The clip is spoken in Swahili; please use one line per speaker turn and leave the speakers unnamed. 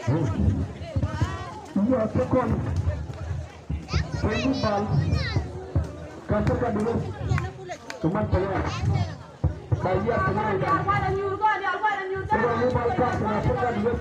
Iya tekon. Bal. Kasar ka dulu. Cuman tanya. Kaya tanya dah. Kalau bal kasar ka dulu.